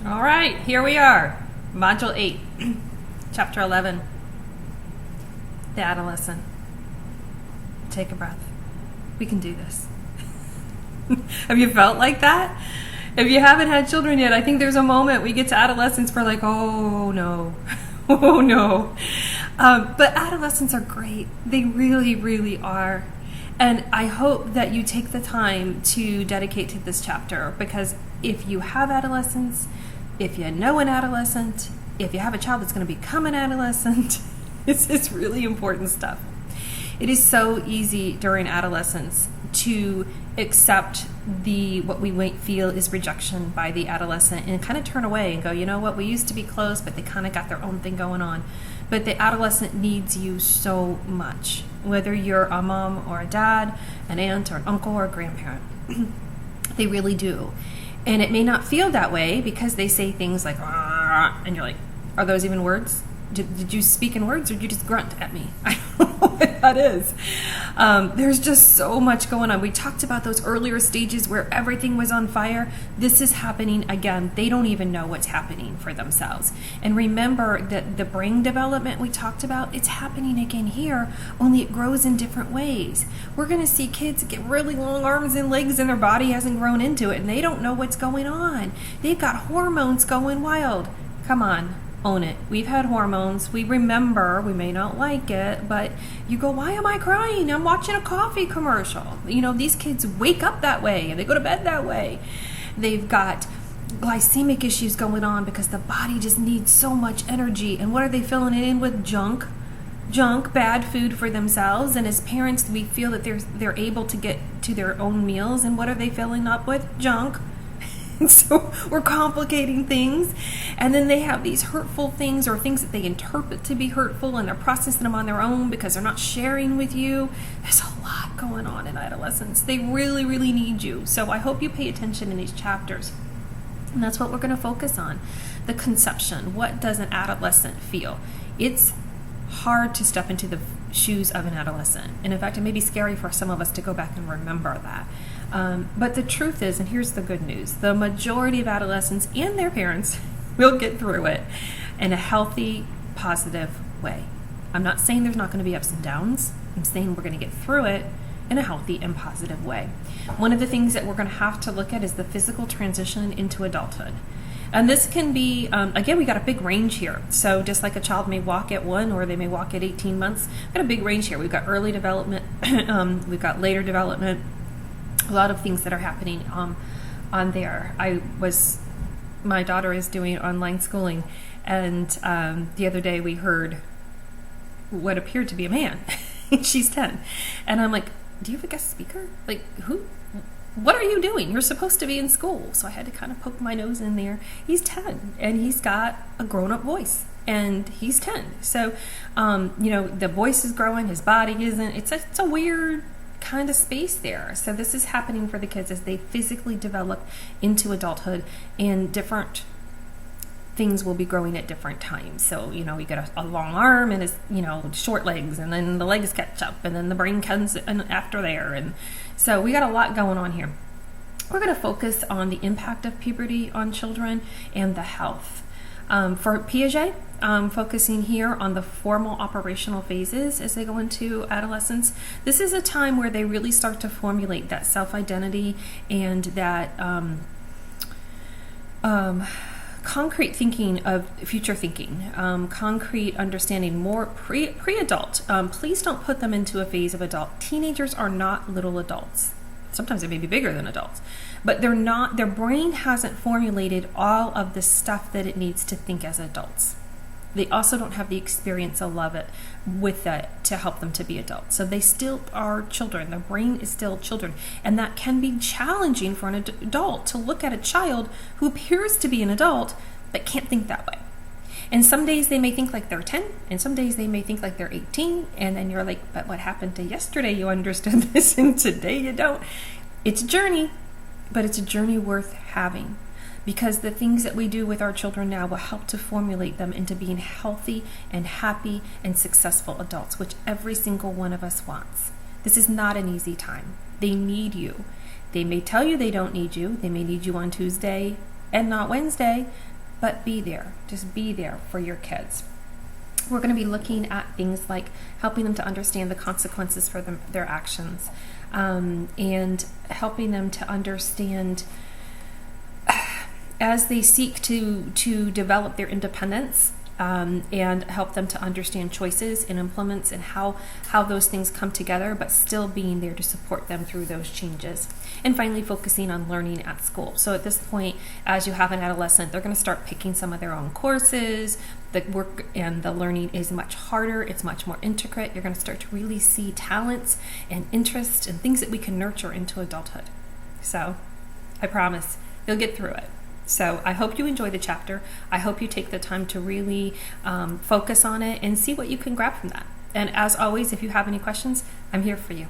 All right, here we are. Module 8, Chapter 11. The Adolescent. Take a breath. We can do this. Have you felt like that? If you haven't had children yet, I think there's a moment we get to adolescence, we're like, oh no, oh no. But adolescents are great. They really, really are. And I hope that you take the time to dedicate to this chapter, because if you have adolescents, if you know an adolescent, if you have a child that's going to become an adolescent, it's really important stuff. It is so easy during adolescence to accept what we might feel is rejection by the adolescent and kind of turn away and go, you know what, we used to be close, but they kind of got their own thing going on. But the adolescent needs you so much, whether you're a mom or a dad, an aunt or an uncle or a grandparent. They really do. And it may not feel that way because they say things like, and you're like, are those even words? Did you speak in words or did you just grunt at me? I don't know what that is. There's just so much going on. We talked about those earlier stages where everything was on fire. This is happening again. They don't even know what's happening for themselves. And remember that the brain development we talked about, it's happening again here, only it grows in different ways. We're going to see kids get really long arms and legs and their body hasn't grown into it and they don't know what's going on. They've got hormones going wild. Come on. Own it. We've had hormones. We remember. We may not like it, but you go, why am I crying? I'm watching a coffee commercial. You know, these kids wake up that way and they go to bed that way. They've got glycemic issues going on because the body just needs so much energy. And what are they filling it in with? Junk, bad food for themselves. And as parents, we feel that they're able to get to their own meals. And what are they filling up with? Junk. So we're complicating things, and then they have these hurtful things or things that they interpret to be hurtful, and they're processing them on their own because they're not sharing with you. There's a lot going on in adolescence. They really, really need you. So I hope you pay attention in these chapters. And that's what we're going to focus on. The conception. What does an adolescent feel? It's hard to step into the shoes of an adolescent. And in fact, it may be scary for some of us to go back and remember that. But the truth is, and here's the good news, the majority of adolescents and their parents will get through it in a healthy, positive way. I'm not saying there's not going to be ups and downs. I'm saying we're going to get through it in a healthy and positive way. One of the things that we're going to have to look at is the physical transition into adulthood. And this can be, again, we got a big range here. So just like a child may walk at 1 or they may walk at 18 months, we've got a big range here. We've got early development, we've got later development, a lot of things that are happening on there. My daughter is doing online schooling, and the other day we heard what appeared to be a man. She's 10. And I'm like, do you have a guest speaker? Like, who? What are you doing? You're supposed to be in school. So I had to kind of poke my nose in there. He's 10, and he's got a grown-up voice, and he's 10. So, the voice is growing, his body isn't. It's a weird kind of space there. So this is happening for the kids as they physically develop into adulthood, and different things will be growing at different times. So, we get a long arm and his, short legs, and then the legs catch up, and then the brain comes in after there. And so we got a lot going on here. We're going to focus on the impact of puberty on children and the health. For Piaget, focusing here on the formal operational phases as they go into adolescence. This is a time where they really start to formulate that self-identity and that concrete thinking of future thinking, concrete understanding, more pre-adult. Please don't put them into a phase of adult. Teenagers are not little adults. Sometimes they may be bigger than adults, but they're not. Their brain hasn't formulated all of the stuff that it needs to think as adults. They also don't have the experience of love it with that to help them to be adults. So they still are children. Their brain is still children. And that can be challenging for an adult to look at a child who appears to be an adult but can't think that way. And some days they may think like they're 10, and some days they may think like they're 18, and then you're like, but what happened to yesterday? You understood this, and today you don't. It's a journey, but it's a journey worth having, because the things that we do with our children now will help to formulate them into being healthy and happy and successful adults, which every single one of us wants. This is not an easy time. They need you. They may tell you they don't need you. They may need you on Tuesday and not Wednesday, but be there. Just be there for your kids. We're going to be looking at things like helping them to understand the consequences for their actions, and helping them to understand as they seek to develop their independence, and help them to understand choices and implements and how those things come together, but still being there to support them through those changes. And finally, focusing on learning at school. So at this point, as you have an adolescent, they're going to start picking some of their own courses. The work and the learning is much harder. It's much more intricate. You're going to start to really see talents and interests and things that we can nurture into adulthood. So I promise you'll get through it. So I hope you enjoy the chapter. I hope you take the time to really focus on it and see what you can grab from that. And as always, if you have any questions, I'm here for you.